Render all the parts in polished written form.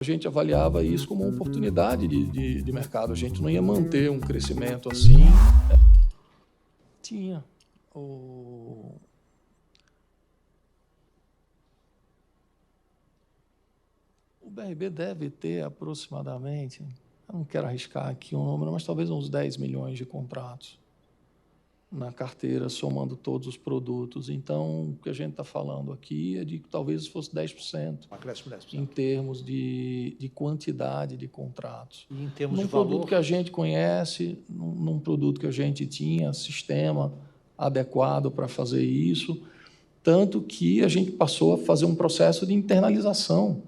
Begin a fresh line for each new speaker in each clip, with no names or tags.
A gente avaliava isso como uma oportunidade de mercado. A gente não ia manter um crescimento assim. Tinha. O BRB deve ter aproximadamente, eu não quero arriscar aqui um número, mas talvez uns 10 milhões de contratos na carteira, somando todos os produtos. Então, o que a gente está falando aqui é de que talvez fosse 10%,
um acréscimo de 10%.
em termos de quantidade de contratos.
E em termos
num
de valor?
Produto que a gente conhece, num produto que a gente tinha sistema adequado para fazer isso, tanto que a gente passou a fazer um processo de internalização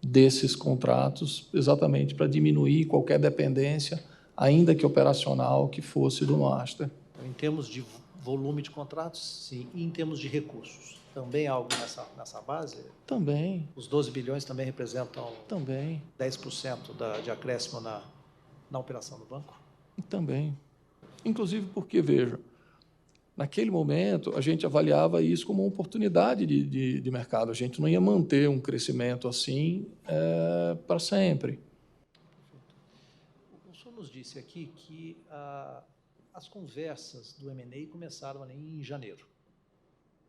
desses contratos, exatamente para diminuir qualquer dependência, ainda que operacional, que fosse do master.
Em termos de volume de contratos, sim. E em termos de recursos, também algo nessa base?
Também.
Os 12 bilhões também representam
também
10% de acréscimo na operação do banco?
Também. Inclusive porque, veja, naquele momento a gente avaliava isso como uma oportunidade de mercado. A gente não ia manter um crescimento assim para sempre.
O senhor nos disse aqui que as conversas do M&A começaram ali em janeiro,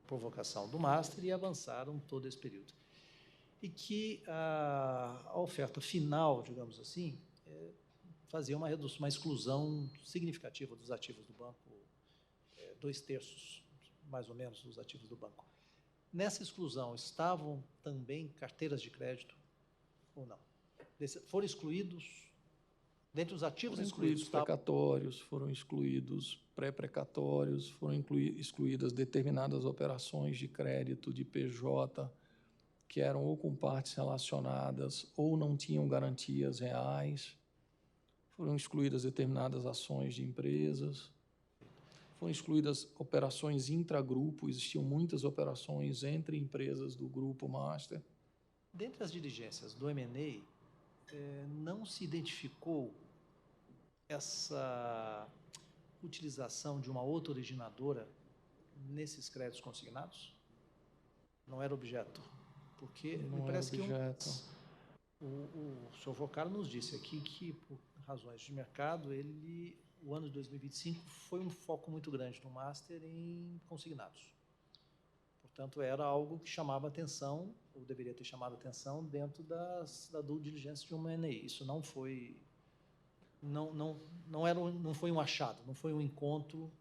provocação do Master, e avançaram todo esse período. E que a oferta final, digamos assim, fazia uma redução, uma exclusão significativa dos ativos do banco, 2/3, mais ou menos, dos ativos do banco. Nessa exclusão estavam também carteiras de crédito ou não? Foram excluídos, dentre os ativos excluídos,
precatórios, foram excluídos pré-precatórios, foram excluídas determinadas operações de crédito de PJ que eram ou com partes relacionadas ou não tinham garantias reais, foram excluídas determinadas ações de empresas, foram excluídas operações intragrupo, existiam muitas operações entre empresas do grupo Master.
Dentre as diligências do M&A, não se identificou essa utilização de uma outra originadora nesses créditos consignados? Não era objeto? Porque
não
me parece
que
o senhor Vocaro nos disse aqui que, por razões de mercado, o ano de 2025 foi um foco muito grande no Master em consignados. Portanto, era algo que chamava atenção, ou deveria ter chamado atenção, dentro da due diligence de uma M&A. Isso não foi... Não foi um achado, não foi um encontro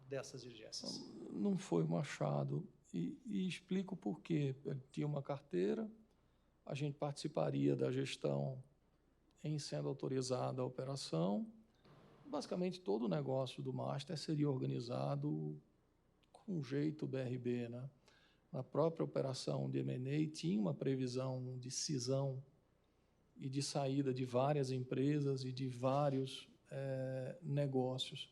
dessas diligências.
Não foi um achado. E explico por quê. Tinha uma carteira, a gente participaria da gestão em sendo autorizada a operação. Basicamente, todo o negócio do Master seria organizado com um jeito BRB, né? Na própria operação de M&A tinha uma previsão de cisão e de saída de várias empresas e de vários negócios.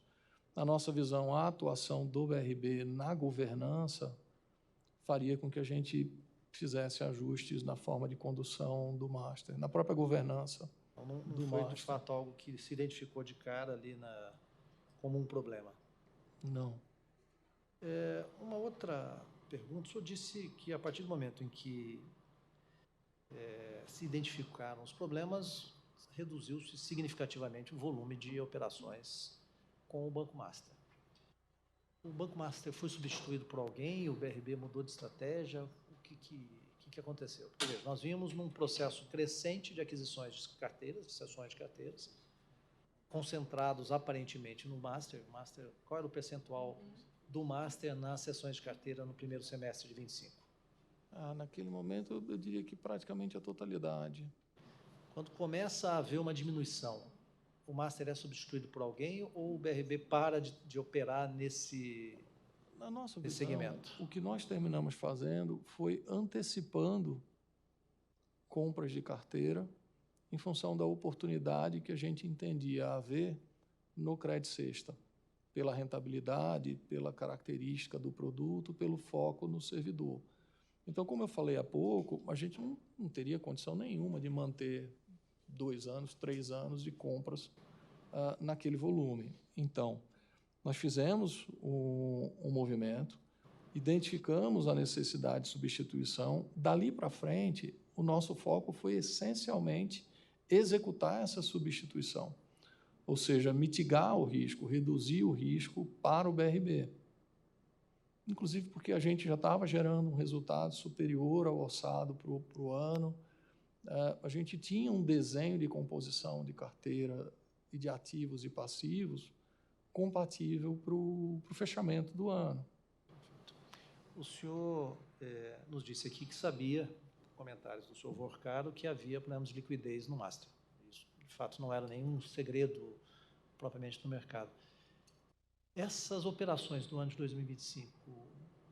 Na nossa visão, a atuação do BRB na governança faria com que a gente fizesse ajustes na forma de condução do Master, na própria governança.
Não foi, de fato, algo que se identificou de cara ali como um problema?
Não.
Uma outra pergunta, o senhor disse que, a partir do momento em que se identificaram os problemas, reduziu-se significativamente o volume de operações com o Banco Master. O Banco Master foi substituído por alguém? O BRB mudou de estratégia? O que aconteceu? Porque, veja, nós vimos num processo crescente de aquisições de carteiras, de cessões de carteiras, concentrados aparentemente no Master. Qual era o percentual do Master nas cessões de carteira no primeiro semestre de 25?
Naquele momento, eu diria que praticamente a totalidade.
Quando começa a haver uma diminuição, o Master é substituído por alguém ou o BRB para de operar nesse segmento?
O que nós terminamos fazendo foi antecipando compras de carteira em função da oportunidade que a gente entendia haver no crédito cesta, pela rentabilidade, pela característica do produto, pelo foco no servidor. Então, como eu falei há pouco, a gente não teria condição nenhuma de manter 2 anos, 3 anos de compras naquele volume. Então, nós fizemos um movimento, identificamos a necessidade de substituição. Dali para frente, o nosso foco foi essencialmente executar essa substituição, ou seja, mitigar o risco, reduzir o risco para o BRB. Inclusive porque a gente já estava gerando um resultado superior ao orçado para o ano. A gente tinha um desenho de composição de carteira e de ativos e passivos compatível para o fechamento do ano.
O senhor nos disse aqui que sabia, comentários do senhor Vorcaro, que havia problemas de liquidez no Master. Isso, de fato, não era nenhum segredo propriamente no mercado. Essas operações do ano de 2025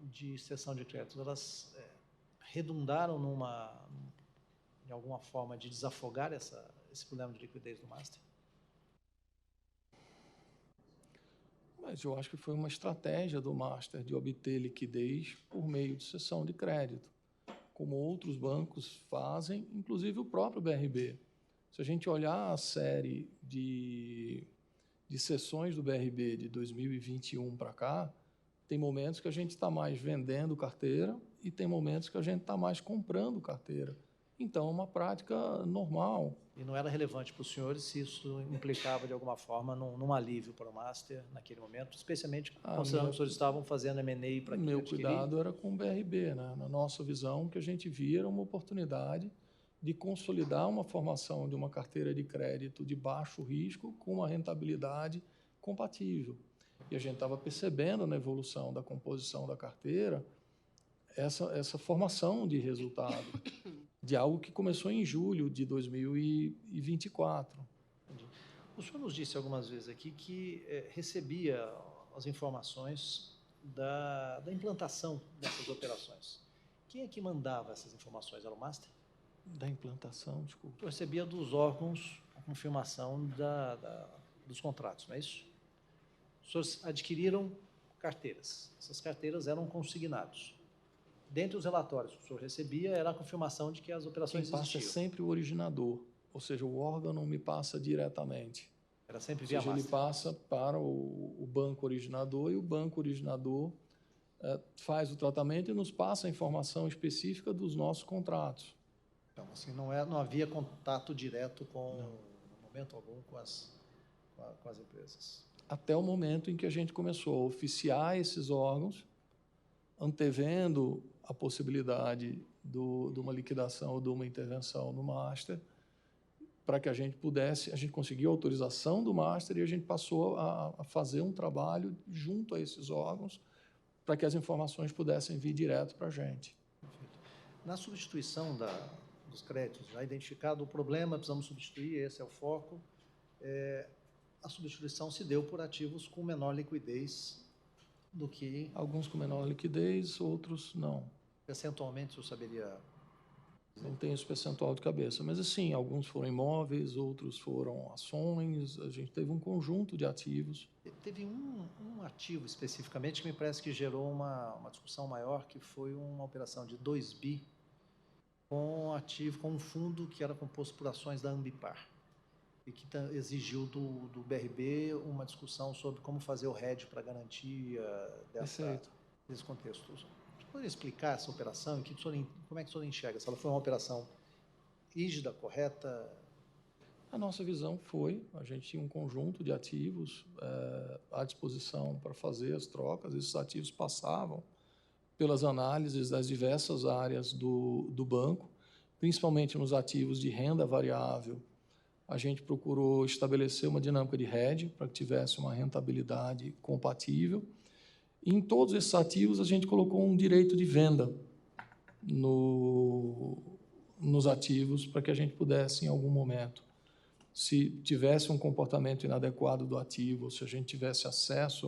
de cessão de créditos, elas redundaram em alguma forma de desafogar esse problema de liquidez do Master?
Mas eu acho que foi uma estratégia do Master de obter liquidez por meio de cessão de crédito, como outros bancos fazem, inclusive o próprio BRB. Se a gente olhar a série de sessões do BRB de 2021 para cá, tem momentos que a gente está mais vendendo carteira e tem momentos que a gente está mais comprando carteira. Então, é uma prática normal.
E não era relevante para os senhores se isso implicava, de alguma forma, num alívio para o Master naquele momento, especialmente considerando que os senhores estavam fazendo M&A para quem
Meu
adquirir?
cuidado era com o BRB, né? Na nossa visão, o que a gente via era uma oportunidade de consolidar uma formação de uma carteira de crédito de baixo risco com uma rentabilidade compatível. E a gente estava percebendo na evolução da composição da carteira essa formação de resultado, de algo que começou em julho de 2024.
Entendi. O senhor nos disse algumas vezes aqui que recebia as informações da implantação dessas operações. Quem é que mandava essas informações? Era o Master?
Da implantação, desculpa.
Eu recebia dos órgãos a confirmação dos contratos, não é isso? Os senhores adquiriram carteiras. Essas carteiras eram consignados. Dentre os relatórios que o senhor recebia, era a confirmação de que as operações
existiam. Quem passa é sempre o originador, ou seja, o órgão não me passa diretamente.
Era sempre via Master.
Ele passa para o banco originador e o banco originador faz o tratamento e nos passa a informação específica dos nossos contratos.
Então, assim, não havia contato direto no momento algum, com as empresas.
Até o momento em que a gente começou a oficiar esses órgãos, antevendo a possibilidade de uma liquidação ou de uma intervenção no Master, para que a gente conseguiu a autorização do Master e a gente passou a fazer um trabalho junto a esses órgãos para que as informações pudessem vir direto para a gente.
Perfeito. Na substituição dos créditos, já identificado o problema, precisamos substituir, esse é o foco, a substituição se deu por ativos com menor liquidez do que...
Alguns com menor liquidez, outros não.
Percentualmente, o senhor saberia...
Não tenho esse percentual de cabeça, mas assim, alguns foram imóveis, outros foram ações, a gente teve um conjunto de ativos.
Teve um ativo especificamente que me parece que gerou uma discussão maior, que foi uma operação de 2 bi com um fundo que era composto por ações da Ambipar e que exigiu do BRB uma discussão sobre como fazer o hedge para garantia desse contexto. Você poderia explicar essa operação e como é que o senhor enxerga? Se ela foi uma operação rígida, correta?
A nossa visão foi, a gente tinha um conjunto de ativos à disposição para fazer as trocas, esses ativos passavam pelas análises das diversas áreas do banco, principalmente nos ativos de renda variável. A gente procurou estabelecer uma dinâmica de hedge para que tivesse uma rentabilidade compatível. E em todos esses ativos, a gente colocou um direito de venda nos ativos para que a gente pudesse, em algum momento, se tivesse um comportamento inadequado do ativo, se a gente tivesse acesso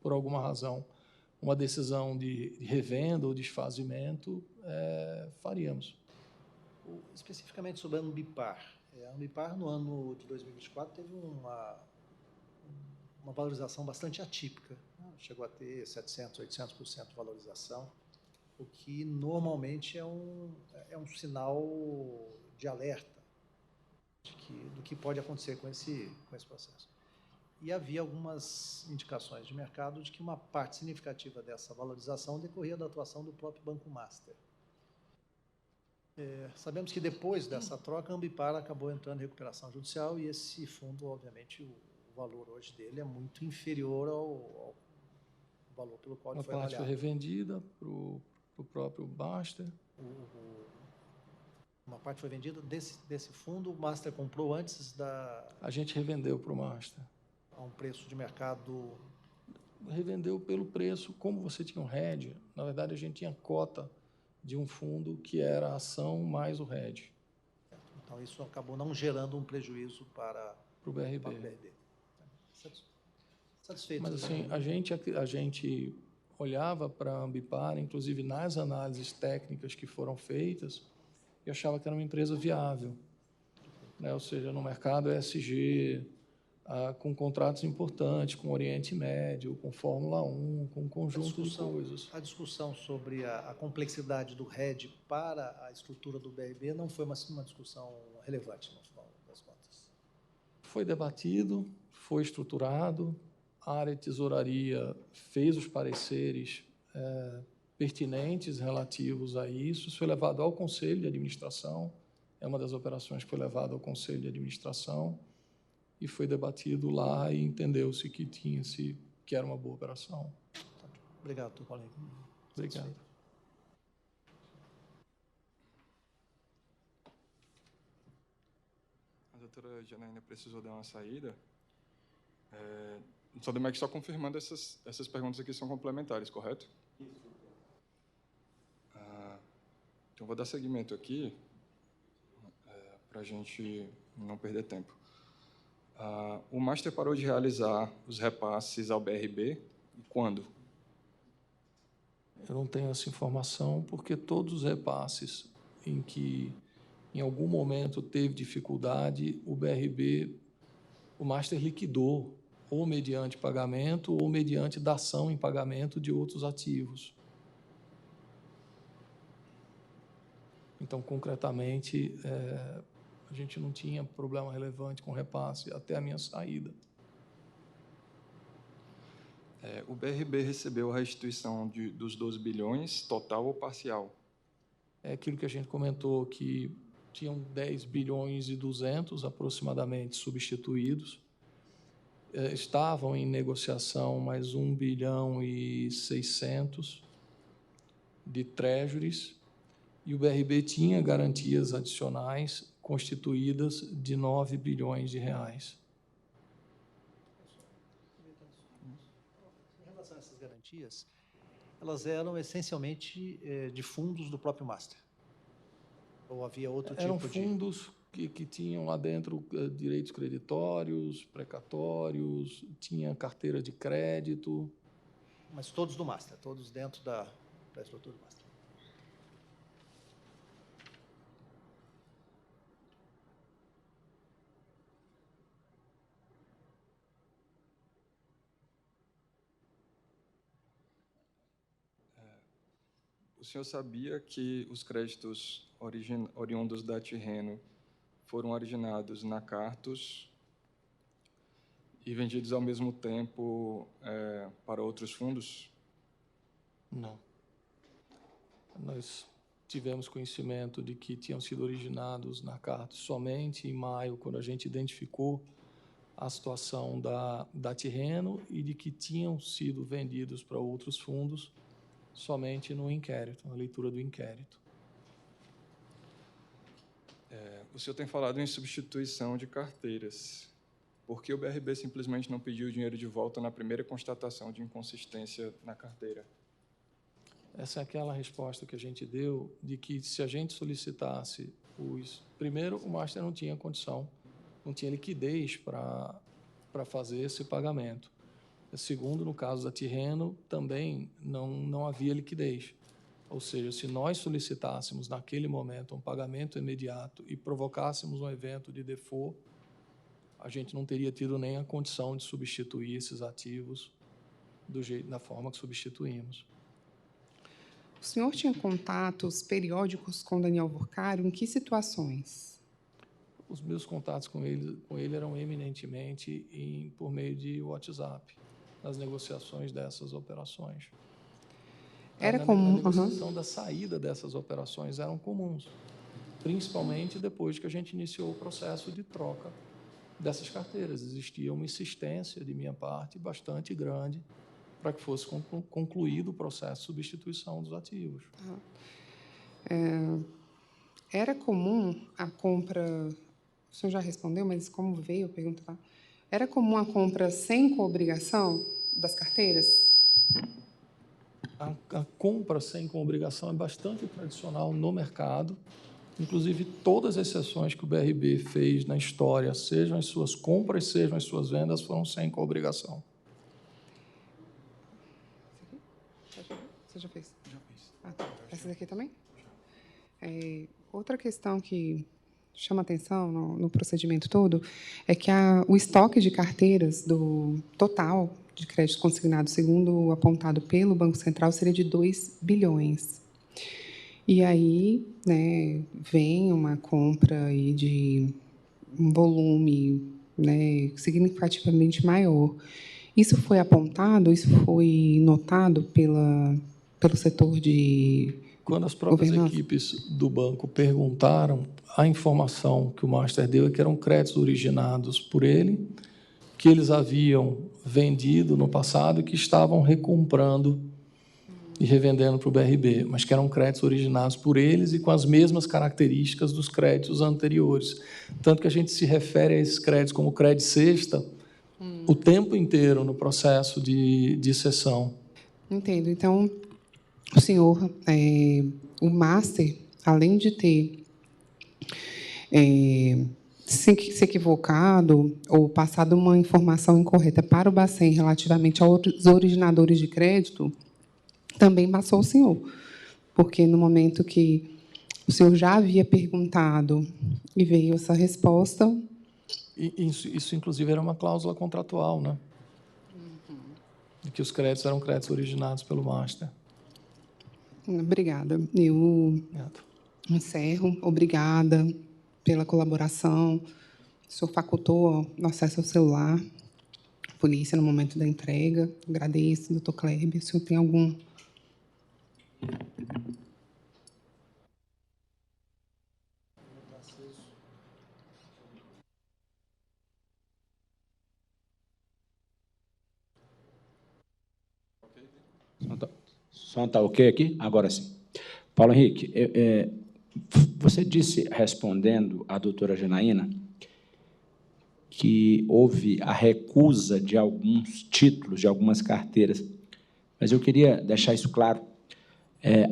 por alguma razão, uma decisão de revenda ou desfazimento, faríamos.
Especificamente sobre a Ambipar. A Ambipar, no ano de 2024, teve uma valorização bastante atípica. Chegou a ter 700%, 800% de valorização, o que normalmente é um sinal de alerta do que pode acontecer com esse processo. E havia algumas indicações de mercado de que uma parte significativa dessa valorização decorria da atuação do próprio Banco Master. Sabemos que depois dessa troca, a Ambipar acabou entrando em recuperação judicial e esse fundo, obviamente, o valor hoje dele é muito inferior ao valor pelo qual ele foi
Uma parte foi
avaliado.
revendida para o próprio Master.
Uma parte foi vendida desse fundo, o Master comprou antes
A gente revendeu para o Master.
A um preço de mercado.
Revendeu pelo preço, como você tinha um hedge, na verdade a gente tinha cota de um fundo que era a ação mais o hedge.
Então isso acabou não gerando um prejuízo para
o BRB.
Para o BRB. Satisfeito.
Mas assim, a gente olhava para a Ambipar, inclusive nas análises técnicas que foram feitas, e achava que era uma empresa viável, né? Ou seja, no mercado ESG, com contratos importantes, com Oriente Médio, com Fórmula 1, com um conjunto de coisas.
A discussão sobre a complexidade do hedge para a estrutura do BRB não foi uma discussão relevante, no final das contas.
Foi debatido, foi estruturado, a área de tesouraria fez os pareceres pertinentes relativos a isso, foi levado ao Conselho de Administração, é uma das operações que foi levada ao Conselho de Administração, e foi debatido lá e entendeu-se que era uma boa operação.
Obrigado, doutor Paulinho.
Obrigado.
A doutora Janaína precisou dar uma saída. Só demais que só confirmando essas perguntas aqui são complementares, correto? Isso. Então, vou dar seguimento aqui para a gente não perder tempo. O Master parou de realizar os repasses ao BRB quando?
Eu não tenho essa informação, porque todos os repasses em que, em algum momento, teve dificuldade, o BRB, o Master liquidou, ou mediante pagamento, ou mediante dação em pagamento de outros ativos. Então, concretamente, a gente não tinha problema relevante com repasse até a minha saída.
O BRB recebeu a restituição dos 12 bilhões, total ou parcial?
É aquilo que a gente comentou, que tinham 10 bilhões e 200 aproximadamente substituídos. Estavam em negociação mais 1 bilhão e 600 de treasuries, e o BRB tinha garantias adicionais constituídas de 9 bilhões de reais.
Em relação a essas garantias, elas eram essencialmente de fundos do próprio Master? Ou havia outro tipo de...
Eram fundos que tinham lá dentro direitos creditórios, precatórios, tinha carteira de crédito.
Mas todos do Master, todos dentro da estrutura do Master.
O senhor sabia que os créditos oriundos da Tirreno foram originados na Cartus e vendidos ao mesmo tempo para outros fundos?
Não. Nós tivemos conhecimento de que tinham sido originados na Cartus somente em maio, quando a gente identificou a situação da Tirreno, e de que tinham sido vendidos para outros fundos somente no inquérito, na leitura do inquérito.
O senhor tem falado em substituição de carteiras. Por que o BRB simplesmente não pediu o dinheiro de volta na primeira constatação de inconsistência na carteira?
Essa é aquela resposta que a gente deu, de que se a gente solicitasse Primeiro, o Master não tinha condição, não tinha liquidez para fazer esse pagamento. Segundo, no caso da Tirreno, também não havia liquidez. Ou seja, se nós solicitássemos naquele momento um pagamento imediato e provocássemos um evento de default, a gente não teria tido nem a condição de substituir esses ativos da forma que substituímos.
O senhor tinha contatos periódicos com Daniel Vocário? Em que situações?
Os meus contatos com ele eram eminentemente por meio de WhatsApp, nas negociações dessas operações.
Era comum?
A negociação da saída dessas operações eram comuns. principalmente depois que a gente iniciou o processo de troca dessas carteiras. Existia uma insistência de minha parte bastante grande para que fosse concluído o processo de substituição dos ativos.
Era comum a compra... O senhor já respondeu, mas como veio a pergunta, tá? Era comum a compra sem coobrigação das carteiras?
A compra sem coobrigação é bastante tradicional no mercado. Inclusive, todas as sessões que o BRB fez na história, sejam as suas compras, sejam as suas vendas, foram sem coobrigação.
Você já fez? Já fiz. Ah, tá. Essa daqui também? Outra questão que chama atenção no procedimento todo é que o estoque de carteiras do total de créditos consignados, segundo apontado pelo Banco Central, seria de 2 bilhões. E aí, né, vem uma compra aí de um volume, né, significativamente maior. Isso foi apontado, isso foi notado pelo setor de
Quando as próprias equipes do banco perguntaram, a informação que o Master deu é que eram créditos originados por ele, que eles haviam vendido no passado e que estavam recomprando e revendendo para o BRB, mas que eram créditos originados por eles e com as mesmas características dos créditos anteriores. Tanto que a gente se refere a esses créditos como crédito cesta o tempo inteiro no processo de cessão. Entendo.
Então, o senhor, o Master, além de ter se equivocado ou passado uma informação incorreta para o Bacen relativamente aos originadores de crédito, também passou o senhor, porque no momento que o senhor já havia perguntado e veio essa resposta...
Isso inclusive, era uma cláusula contratual, né? De que os créditos eram créditos originados pelo Master.
Obrigada. Eu encerro. Obrigada pela colaboração. O senhor facultou o acesso ao celular, polícia, no momento da entrega. Agradeço, doutor Kleber. O senhor tem algum...
Som está ok aqui? Agora sim. Paulo Henrique, você disse, respondendo à doutora Janaína, que houve a recusa de alguns títulos, de algumas carteiras, mas eu queria deixar isso claro.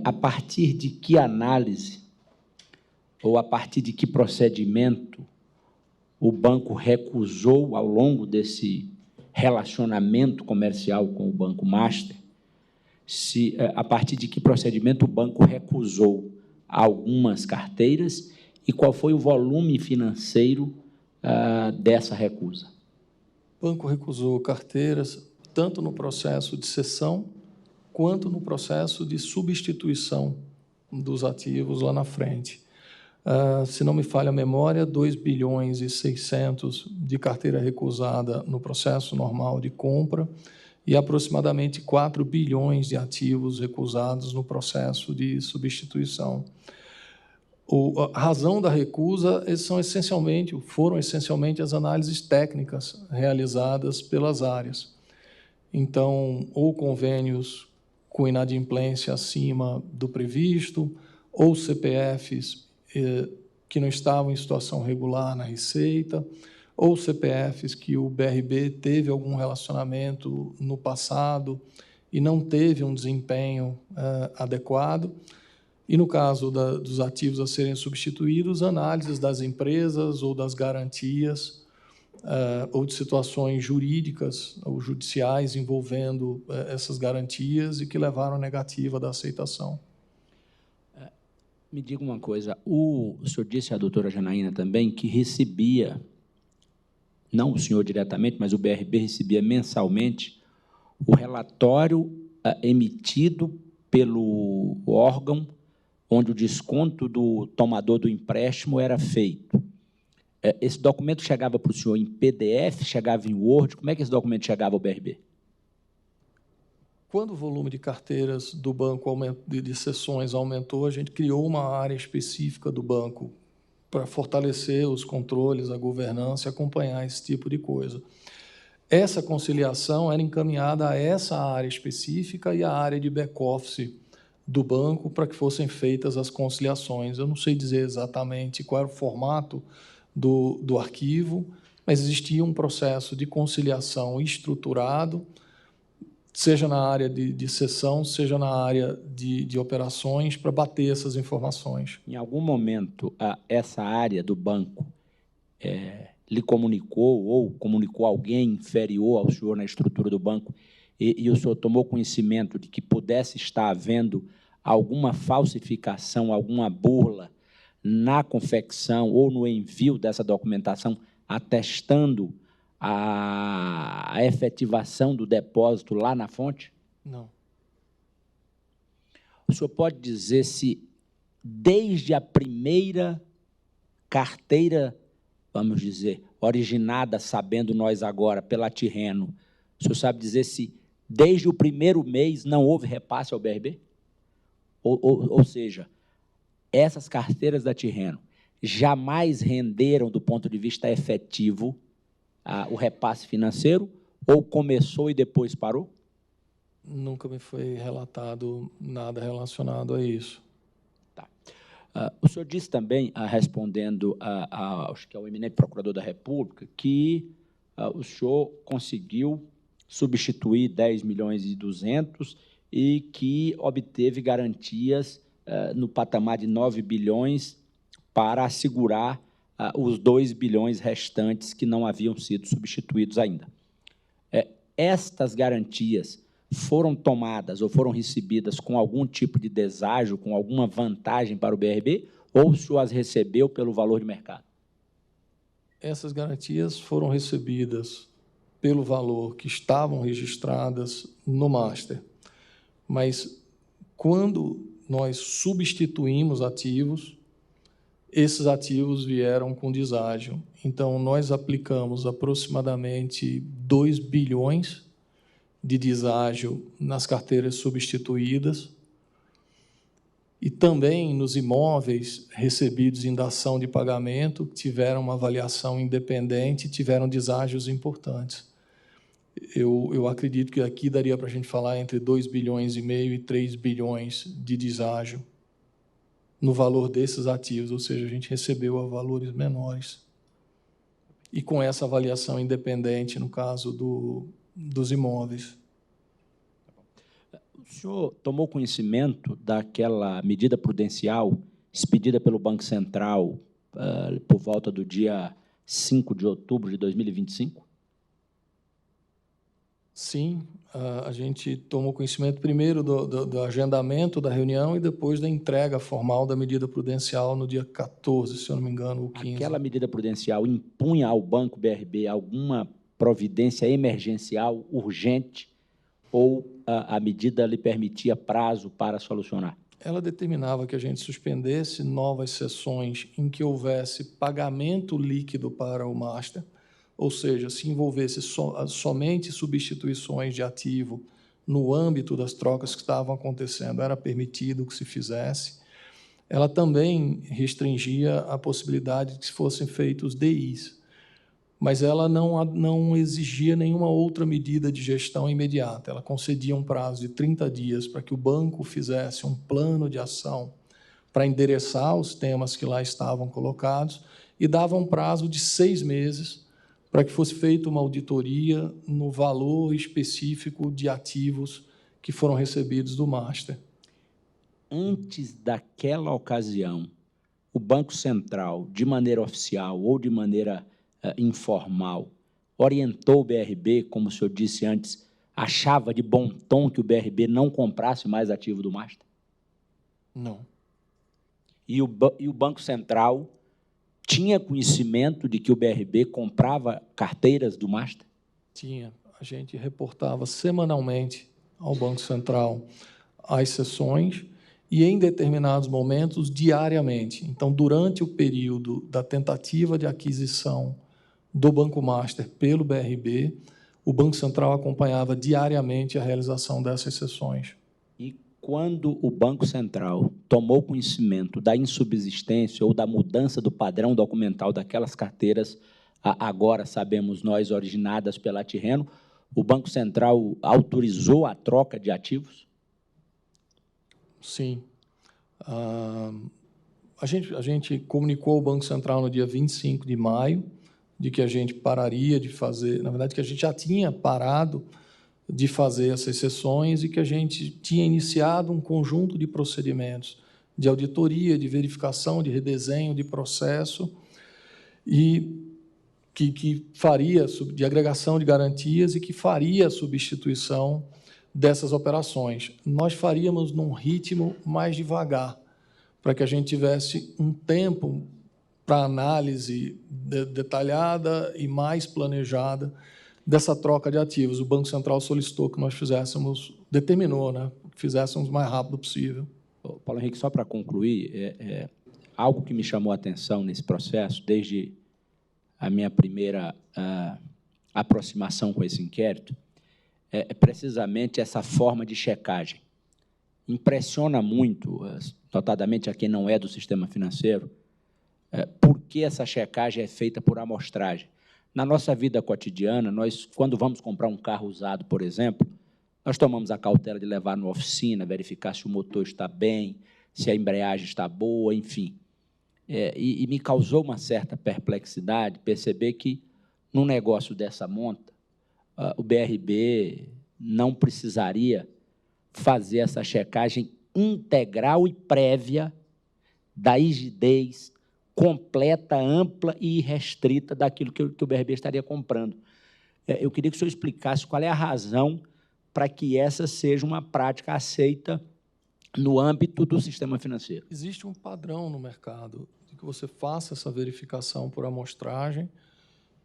A partir de que análise ou a partir de que procedimento o banco recusou, ao longo desse relacionamento comercial com o Banco Master, a partir de que procedimento o banco recusou algumas carteiras e qual foi o volume financeiro dessa recusa?
O banco recusou carteiras tanto no processo de cessão quanto no processo de substituição dos ativos lá na frente. Se não me falha a memória, 2 bilhões e 600 de carteira recusada no processo normal de compra e aproximadamente 4 bilhões de ativos recusados no processo de substituição. A razão da recusa foram essencialmente as análises técnicas realizadas pelas áreas. Então, ou convênios com inadimplência acima do previsto, ou CPFs que não estavam em situação regular na Receita, ou CPFs que o BRB teve algum relacionamento no passado e não teve um desempenho adequado. E, no caso dos ativos a serem substituídos, análises das empresas ou das garantias ou de situações jurídicas ou judiciais envolvendo essas garantias e que levaram à negativa da aceitação.
Me diga uma coisa, o senhor disse à doutora Janaína também que recebia, não o senhor diretamente, mas o BRB recebia mensalmente o relatório emitido pelo órgão onde o desconto do tomador do empréstimo era feito. Esse documento chegava para o senhor em PDF, chegava em Word? Como é que esse documento chegava ao BRB?
Quando o volume de carteiras do banco de sessões aumentou, a gente criou uma área específica do banco para fortalecer os controles, a governança e acompanhar esse tipo de coisa. Essa conciliação era encaminhada a essa área específica e a área de back-office do banco para que fossem feitas as conciliações. Eu não sei dizer exatamente qual era o formato do arquivo, mas existia um processo de conciliação estruturado, seja na área de sessão, seja na área de operações, para bater essas informações.
Em algum momento, essa área do banco lhe comunicou ou comunicou alguém inferior ao senhor na estrutura do banco e o senhor tomou conhecimento de que pudesse estar havendo alguma falsificação, alguma burla na confecção ou no envio dessa documentação atestando a efetivação do depósito lá na fonte?
Não.
O senhor pode dizer se, desde a primeira carteira, vamos dizer, originada, sabendo nós agora, pela Tirreno, o senhor sabe dizer se, desde o primeiro mês, não houve repasse ao BRB? Ou seja, essas carteiras da Tirreno jamais renderam, do ponto de vista efetivo, o repasse financeiro, ou começou e depois parou?
Nunca me foi relatado nada relacionado a isso.
Tá. O senhor disse também, respondendo acho que ao eminente procurador da República, que o senhor conseguiu substituir 10 milhões e 200 e que obteve garantias no patamar de 9 bilhões para assegurar os 2 bilhões restantes que não haviam sido substituídos ainda. Estas garantias foram tomadas ou foram recebidas com algum tipo de deságio, com alguma vantagem para o BRB, ou o senhor as recebeu pelo valor de mercado?
Essas garantias foram recebidas pelo valor que estavam registradas no master. Mas, quando nós substituímos ativos, esses ativos vieram com deságio. Então, nós aplicamos aproximadamente 2 bilhões de deságio nas carteiras substituídas e também nos imóveis recebidos em dação de pagamento, que tiveram uma avaliação independente e tiveram deságios importantes. Eu acredito que aqui daria para a gente falar entre 2 bilhões e meio e 3 bilhões de deságio no valor desses ativos, ou seja, a gente recebeu a valores menores. E com essa avaliação independente, no caso dos imóveis.
O senhor tomou conhecimento daquela medida prudencial expedida pelo Banco Central por volta do dia 5 de outubro de 2025?
Sim, a gente tomou conhecimento primeiro do agendamento da reunião e depois da entrega formal da medida prudencial no dia 14, se eu não me engano, ou 15.
Aquela medida prudencial impunha ao Banco BRB alguma providência emergencial, urgente, ou a medida lhe permitia prazo para solucionar?
Ela determinava que a gente suspendesse novas sessões em que houvesse pagamento líquido para o master, ou seja, se envolvesse somente substituições de ativo no âmbito das trocas que estavam acontecendo, era permitido que se fizesse. Ela também restringia a possibilidade de que fossem feitos DIs, mas ela não exigia nenhuma outra medida de gestão imediata. Ela concedia um prazo de 30 dias para que o banco fizesse um plano de ação para endereçar os temas que lá estavam colocados e dava um prazo de 6 meses para que fosse feita uma auditoria no valor específico de ativos que foram recebidos do master.
Antes daquela ocasião, o Banco Central, de maneira oficial ou de maneira informal, orientou o BRB, como o senhor disse antes, achava de bom tom que o BRB não comprasse mais ativo do master?
Não.
E o Banco Central tinha conhecimento de que o BRB comprava carteiras do master?
Tinha. A gente reportava semanalmente ao Banco Central as sessões e, em determinados momentos, diariamente. Então, durante o período da tentativa de aquisição do Banco Master pelo BRB, o Banco Central acompanhava diariamente a realização dessas sessões.
E quando o Banco Central tomou conhecimento da insubsistência ou da mudança do padrão documental daquelas carteiras, agora sabemos nós, originadas pela Tirreno, o Banco Central autorizou a troca de ativos?
Sim. A gente comunicou ao Banco Central no dia 25 de maio de que a gente pararia de fazer, na verdade, que a gente já tinha parado de fazer essas sessões e que a gente tinha iniciado um conjunto de procedimentos de auditoria, de verificação, de redesenho de processo e que faria, de agregação de garantias e que faria a substituição dessas operações. Nós faríamos num ritmo mais devagar, para que a gente tivesse um tempo para análise detalhada e mais planejada dessa troca de ativos. O Banco Central solicitou que nós fizéssemos, determinou, né, que fizéssemos o mais rápido possível.
Paulo Henrique, só para concluir, algo que me chamou a atenção nesse processo, desde a minha primeira aproximação com esse inquérito, é precisamente essa forma de checagem. Impressiona muito, notadamente a quem não é do sistema financeiro, por que essa checagem é feita por amostragem. Na nossa vida cotidiana, nós, quando vamos comprar um carro usado, por exemplo, nós tomamos a cautela de levar na oficina, verificar se o motor está bem, se a embreagem está boa, enfim. E me causou uma certa perplexidade perceber que, num negócio dessa monta, o BRB não precisaria fazer essa checagem integral e prévia da rigidez completa, ampla e irrestrita daquilo que o BRB estaria comprando. Eu queria que o senhor explicasse qual é a razão para que essa seja uma prática aceita no âmbito do sistema financeiro.
Existe um padrão no mercado de que você faça essa verificação por amostragem,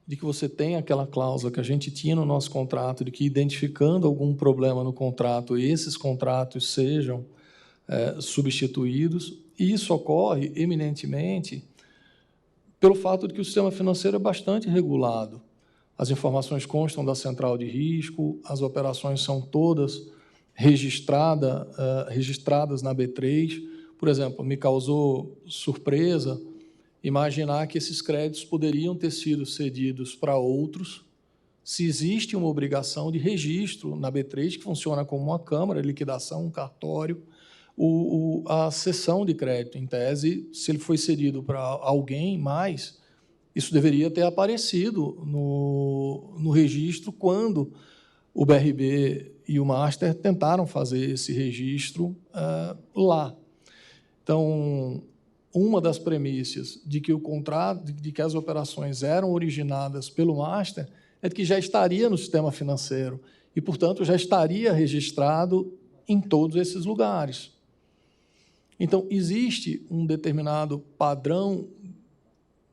de que você tenha aquela cláusula que a gente tinha no nosso contrato, de que, identificando algum problema no contrato, esses contratos sejam substituídos. E isso ocorre eminentemente pelo fato de que o sistema financeiro é bastante regulado. As informações constam da central de risco, as operações são todas registradas na B3. Por exemplo, me causou surpresa imaginar que esses créditos poderiam ter sido cedidos para outros, se existe uma obrigação de registro na B3, que funciona como uma câmara, liquidação, um cartório, a cessão de crédito, em tese, se ele foi cedido para alguém mais, isso deveria ter aparecido no registro quando o BRB e o Master tentaram fazer esse registro lá. Então, uma das premissas de que o contrato, de que as operações eram originadas pelo Master, é de que já estaria no sistema financeiro e, portanto, já estaria registrado em todos esses lugares. Então, existe um determinado padrão,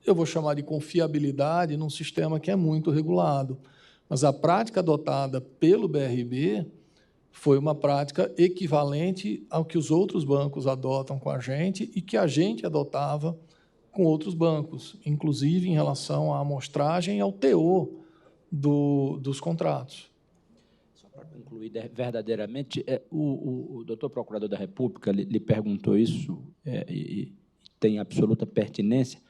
eu vou chamar de confiabilidade, num sistema que é muito regulado. Mas a prática adotada pelo BRB foi uma prática equivalente ao que os outros bancos adotam com a gente e que a gente adotava com outros bancos, inclusive em relação à amostragem e ao teor dos contratos.
Só para concluir verdadeiramente, o doutor Procurador da República lhe perguntou isso e tem absoluta pertinência.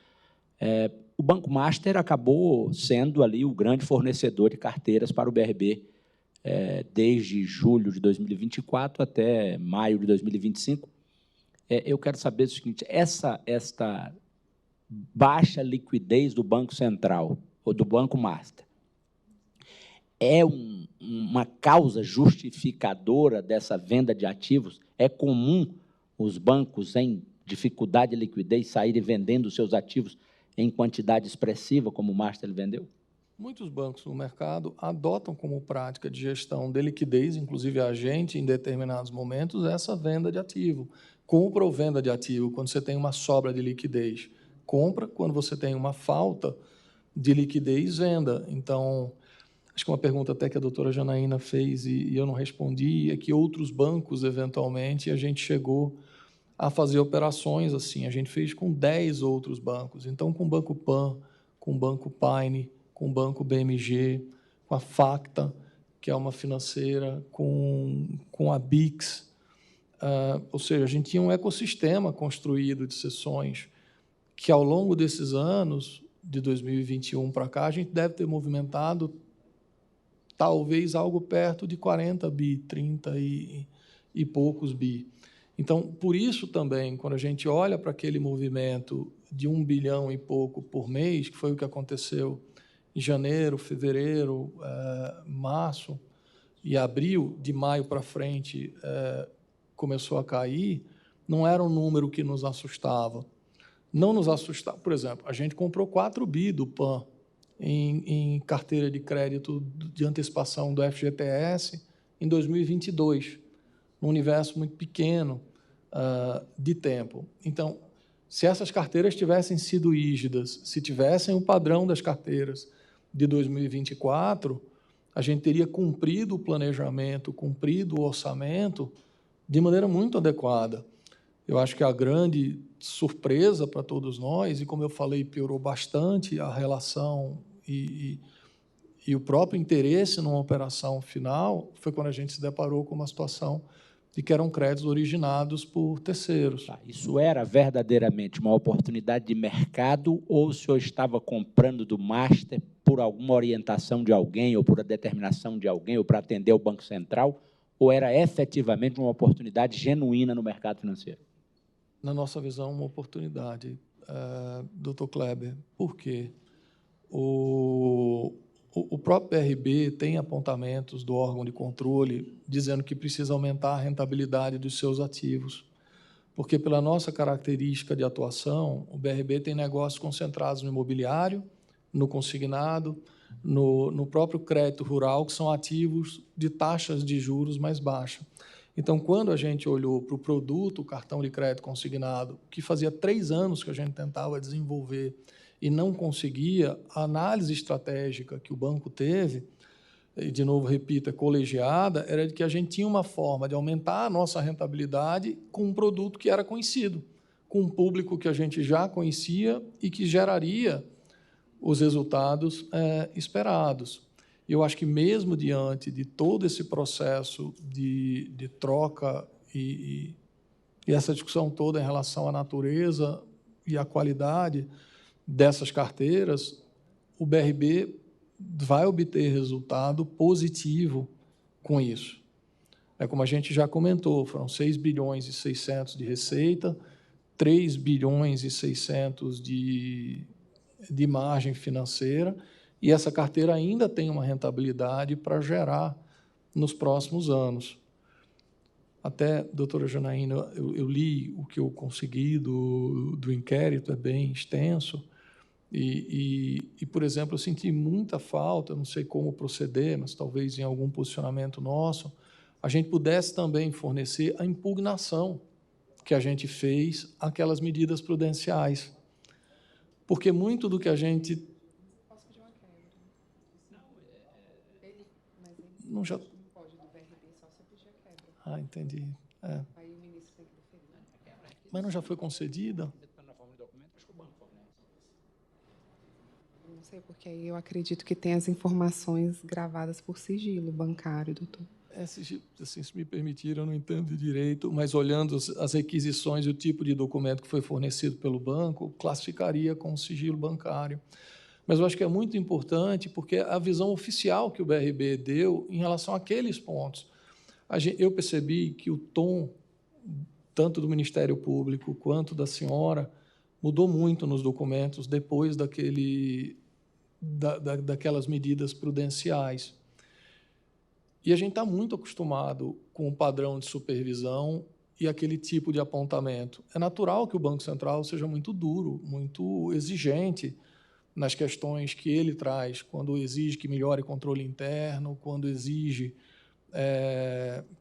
O Banco Master acabou sendo ali o grande fornecedor de carteiras para o BRB, desde julho de 2024 até maio de 2025. Eu quero saber o seguinte: esta baixa liquidez do Banco Central, ou do Banco Master, é uma causa justificadora dessa venda de ativos? É comum os bancos em dificuldade de liquidez saírem vendendo os seus ativos em quantidade expressiva, como o Master vendeu?
Muitos bancos no mercado adotam como prática de gestão de liquidez, inclusive a gente, em determinados momentos, essa venda de ativo. Compra ou venda de ativo quando você tem uma sobra de liquidez. Compra quando você tem uma falta de liquidez, venda. Então, acho que uma pergunta até que a doutora Janaína fez e eu não respondi, é que outros bancos, eventualmente, a gente chegou a fazer operações assim. A gente fez com 10 outros bancos. Então, com o Banco Pan, com o Banco Paine, com o Banco BMG, com a Facta, que é uma financeira, com a Bix. Ou seja, a gente tinha um ecossistema construído de sessões que, ao longo desses anos, de 2021 para cá, a gente deve ter movimentado talvez algo perto de 40 bi, 30 e poucos bi. Então, por isso também, quando a gente olha para aquele movimento de 1 bilhão e pouco por mês, que foi o que aconteceu em janeiro, fevereiro, março e abril, de maio para frente, começou a cair, não era um número que nos assustava. Não nos assustava. Por exemplo, a gente comprou 4 bi do PAN em carteira de crédito de antecipação do FGTS em 2022, num universo muito pequeno de tempo. Então, se essas carteiras tivessem sido rígidas, se tivessem o padrão das carteiras de 2024, a gente teria cumprido o planejamento, cumprido o orçamento de maneira muito adequada. Eu acho que a grande surpresa para todos nós, e como eu falei, piorou bastante a relação e o próprio interesse numa operação final, foi quando a gente se deparou com uma situação de que eram créditos originados por terceiros.
Isso era verdadeiramente uma oportunidade de mercado ou o senhor estava comprando do Master por alguma orientação de alguém ou por a determinação de alguém ou para atender o Banco Central, ou era efetivamente uma oportunidade genuína no mercado financeiro?
Na nossa visão, uma oportunidade, Dr. Kleber. Por quê? O próprio BRB tem apontamentos do órgão de controle dizendo que precisa aumentar a rentabilidade dos seus ativos, porque, pela nossa característica de atuação, o BRB tem negócios concentrados no imobiliário, no consignado, no próprio crédito rural, que são ativos de taxas de juros mais baixas. Então, quando a gente olhou para o produto, o cartão de crédito consignado, que fazia 3 anos que a gente tentava desenvolver e não conseguia, a análise estratégica que o banco teve, e de novo, repito, é colegiada, era de que a gente tinha uma forma de aumentar a nossa rentabilidade com um produto que era conhecido, com um público que a gente já conhecia e que geraria os resultados esperados. Eu acho que, mesmo diante de todo esse processo de troca e essa discussão toda em relação à natureza e à qualidade dessas carteiras, o BRB vai obter resultado positivo com isso. Como a gente já comentou, foram 6 bilhões e 600 de receita, 3 bilhões e 600 de margem financeira, e essa carteira ainda tem uma rentabilidade para gerar nos próximos anos. Até, doutora Janaína, eu li o que eu consegui do inquérito, é bem extenso, e, por exemplo, eu senti muita falta, não sei como proceder, mas talvez em algum posicionamento nosso, a gente pudesse também fornecer a impugnação que a gente fez àquelas medidas prudenciais. Porque muito do que a gente...
Posso pedir uma quebra? Mas ele
não já...
não pode do BRB, só se eu pedir a quebra.
Ah, entendi.
Aí o ministro tem que deferir.
Mas não já foi concedida?
Não sei, porque aí eu acredito que tem as informações gravadas por sigilo bancário, doutor.
Assim, se me permitir, eu não entendo direito, mas olhando as requisições e o tipo de documento que foi fornecido pelo banco, classificaria com sigilo bancário. Mas eu acho que é muito importante, porque a visão oficial que o BRB deu em relação àqueles pontos. Eu percebi que o tom, tanto do Ministério Público quanto da senhora, mudou muito nos documentos depois daquelas medidas prudenciais. E a gente está muito acostumado com o padrão de supervisão e aquele tipo de apontamento. É natural que o Banco Central seja muito duro, muito exigente nas questões que ele traz, quando exige que melhore o controle interno, quando exige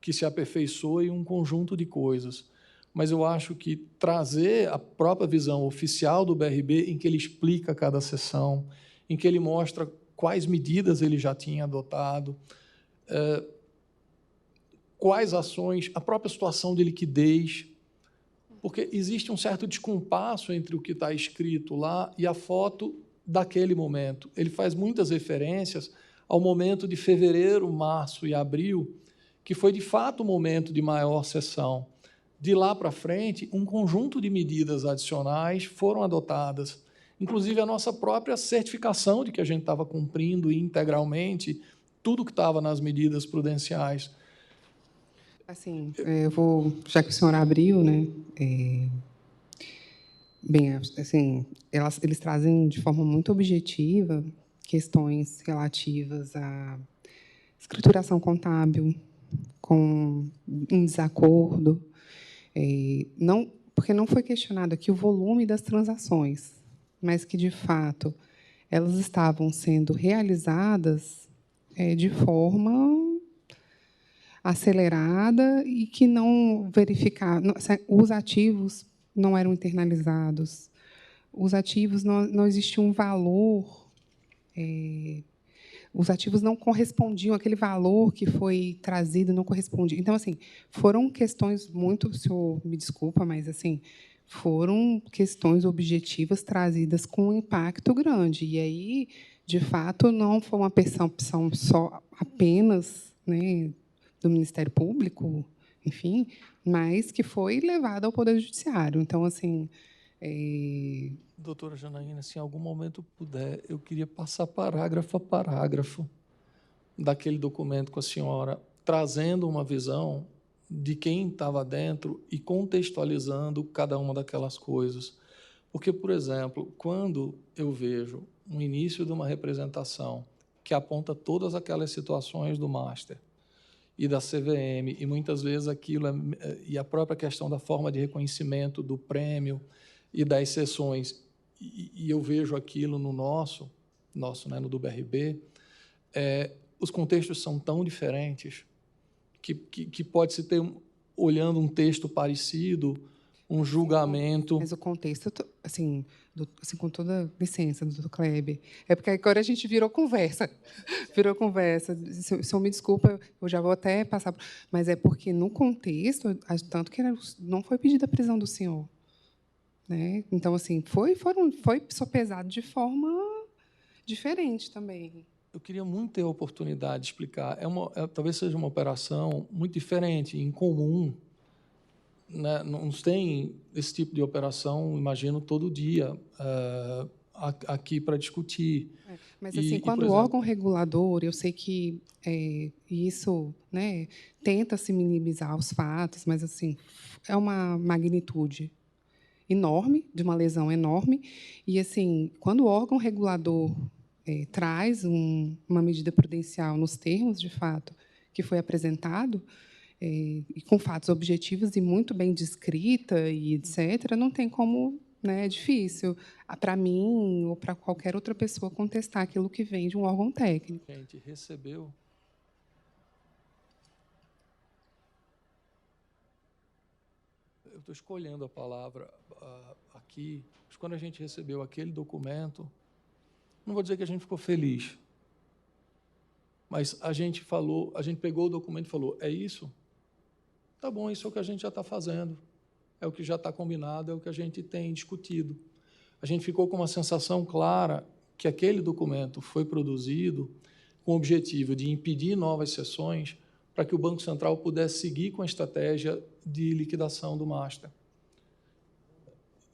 que se aperfeiçoe um conjunto de coisas. Mas eu acho que trazer a própria visão oficial do BRB, em que ele explica cada sessão, em que ele mostra quais medidas ele já tinha adotado, quais ações, a própria situação de liquidez, porque existe um certo descompasso entre o que está escrito lá e a foto daquele momento. Ele faz muitas referências ao momento de fevereiro, março e abril, que foi, de fato, o momento de maior sessão. De lá para frente, um conjunto de medidas adicionais foram adotadas, inclusive a nossa própria certificação de que a gente estava cumprindo integralmente tudo que estava nas medidas prudenciais.
Assim, eu vou, já que o senhor abriu, né? Bem, assim, eles trazem de forma muito objetiva questões relativas à escrituração contábil, em desacordo, não, porque não foi questionado aqui o volume das transações, mas que, de fato, elas estavam sendo realizadas de forma acelerada e que não verificavam, os ativos não eram internalizados, os ativos não existia um valor, os ativos não correspondiam àquele valor que foi trazido, não correspondia. Então, assim, foram questões muito, o senhor me desculpa, mas assim, foram questões objetivas trazidas com um impacto grande. E aí, de fato, não foi uma percepção só apenas, né, do Ministério Público, enfim, mas que foi levada ao Poder Judiciário. Então, assim,
Doutora Janaína, se em algum momento puder, eu queria passar parágrafo a parágrafo daquele documento com a senhora, trazendo uma visão de quem estava dentro e contextualizando cada uma daquelas coisas. Porque, por exemplo, quando eu vejo um início de uma representação que aponta todas aquelas situações do Master e da CVM, e muitas vezes aquilo e a própria questão da forma de reconhecimento do prêmio e das sessões, e eu vejo aquilo no nosso, né, no do BRB, os contextos são tão diferentes que pode-se ter, olhando um texto parecido, um julgamento...
Mas o contexto, assim, com toda licença, doutor Kleber, é porque agora a gente virou conversa. Virou conversa. Se o senhor me desculpa, eu já vou até passar... Mas é porque, no contexto, tanto que não foi pedida a prisão do senhor. Né? Então, assim, foi sopesado de forma diferente também.
Eu queria muito ter a oportunidade de explicar. Talvez seja uma operação muito diferente, incomum. Né? Não tem esse tipo de operação, imagino, todo dia aqui para discutir.
Mas, assim, quando o órgão regulador, eu sei que isso, né, tenta se minimizar os fatos, mas, assim, é uma magnitude enorme, de uma lesão enorme, e, assim, quando o órgão regulador traz uma medida prudencial nos termos, de fato, que foi apresentado, e com fatos objetivos e muito bem descrita e etc., não tem como, né, é difícil para mim ou para qualquer outra pessoa contestar aquilo que vem de um órgão técnico.
A gente recebeu... Eu estou escolhendo a palavra aqui, mas quando a gente recebeu aquele documento, não vou dizer que a gente ficou feliz, mas a gente pegou o documento e falou, é isso? Tá bom, isso é o que a gente já está fazendo, é o que já está combinado, é o que a gente tem discutido. A gente ficou com uma sensação clara que aquele documento foi produzido com o objetivo de impedir novas sessões para que o Banco Central pudesse seguir com a estratégia de liquidação do Master.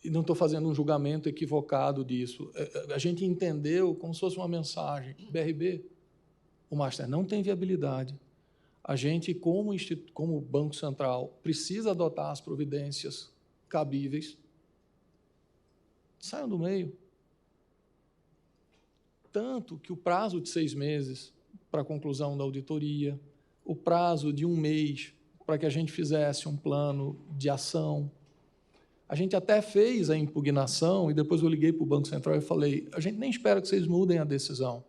E não estou fazendo um julgamento equivocado disso. A gente entendeu como se fosse uma mensagem. BRB, o Master não tem viabilidade. A gente, como Banco Central, precisa adotar as providências cabíveis. Saiam do meio. Tanto que o prazo de 6 meses para a conclusão da auditoria, o prazo de 1 mês para que a gente fizesse um plano de ação. A gente até fez a impugnação e depois eu liguei para o Banco Central e falei, a gente nem espera que vocês mudem a decisão.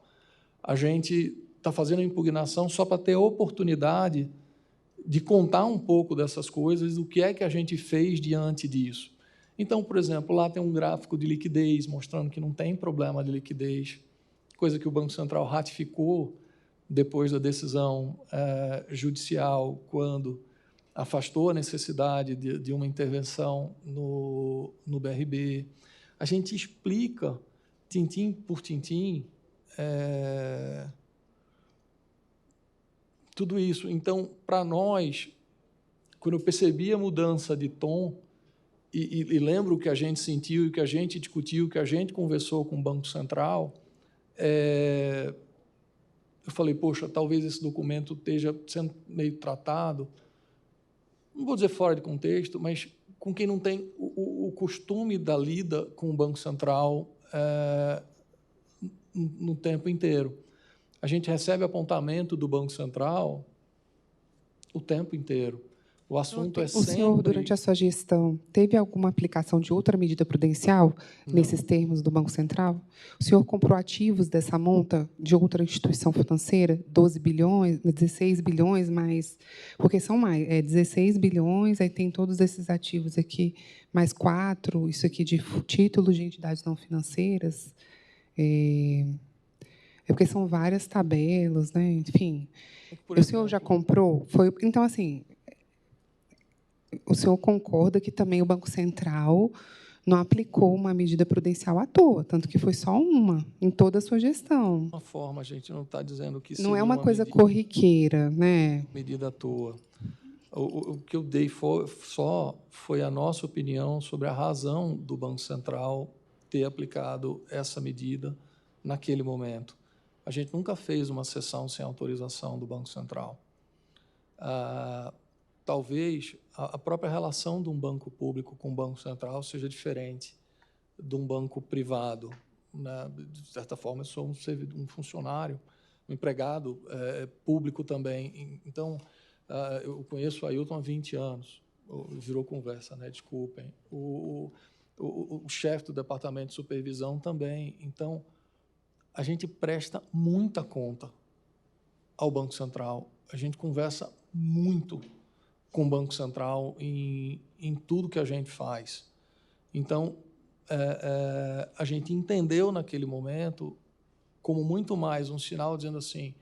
A gente está fazendo a impugnação só para ter a oportunidade de contar um pouco dessas coisas, do que é que a gente fez diante disso. Então, por exemplo, lá tem um gráfico de liquidez, mostrando que não tem problema de liquidez, coisa que o Banco Central ratificou depois da decisão judicial, quando afastou a necessidade de uma intervenção no BRB. A gente explica, tintim por tintim, tudo isso. Então, para nós, quando eu percebi a mudança de tom, e lembro o que a gente sentiu, o que a gente discutiu, o que a gente conversou com o Banco Central, eu falei, poxa, talvez esse documento esteja sendo meio tratado, não vou dizer fora de contexto, mas com quem não tem o costume da lida com o Banco Central no tempo inteiro. A gente recebe apontamento do Banco Central o tempo inteiro. O assunto é sempre...
O senhor, durante a sua gestão, teve alguma aplicação de outra medida prudencial nesses termos do Banco Central? O senhor comprou ativos dessa monta de outra instituição financeira? 12 bilhões, 16 bilhões, mais... Porque são mais. 16 bilhões, aí tem todos esses ativos aqui, mais 4, isso aqui de títulos de entidades não financeiras. É porque são várias tabelas, né? Enfim. O senhor já comprou? Então, assim... O senhor concorda que também o Banco Central não aplicou uma medida prudencial à toa, tanto que foi só uma em toda a sua gestão.
De uma forma, a gente não está dizendo que
não é uma coisa corriqueira, né?
Medida à toa. O que eu dei só foi a nossa opinião sobre a razão do Banco Central ter aplicado essa medida naquele momento. A gente nunca fez uma sessão sem autorização do Banco Central. Talvez a própria relação de um banco público com o Banco Central seja diferente de um banco privado, né? De certa forma, eu sou um funcionário, um empregado público também. Então, eu conheço o Ailton há 20 anos, virou conversa, né? Desculpem. O chefe do Departamento de Supervisão também. Então, a gente presta muita conta ao Banco Central, a gente conversa muito com o Banco Central em tudo que a gente faz. Então, a gente entendeu naquele momento como muito mais um sinal dizendo assim,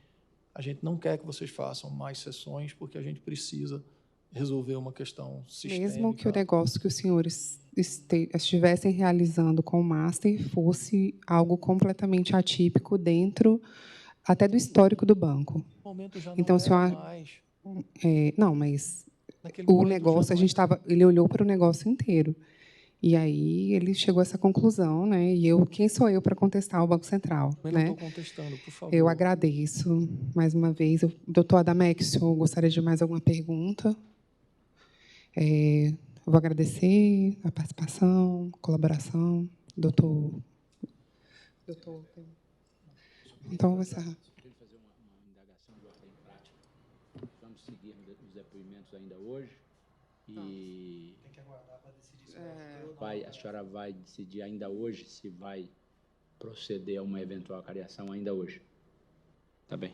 a gente não quer que vocês façam mais sessões porque a gente precisa resolver uma questão sistêmica.
Mesmo que o negócio que os senhores estivessem realizando com o Master fosse algo completamente atípico dentro até do histórico do banco.
No momento já não
então, o senhor...
mais.
Não, mas o negócio, ele olhou para o negócio inteiro. E aí ele chegou a essa conclusão, né? E quem sou eu para contestar o Banco Central?
Eu
né?
não estou contestando, por favor.
Eu agradeço mais uma vez. Doutor Adamek, o senhor gostaria de mais alguma pergunta? Vou agradecer a participação, a colaboração. Doutor. Então, vou encerrar.
Fazer uma indagação de ordem prática. Vamos seguir os depoimentos ainda hoje. E
tem que aguardar para decidir.
A senhora vai decidir ainda hoje se vai proceder a uma eventual cariação ainda hoje. Tá bem.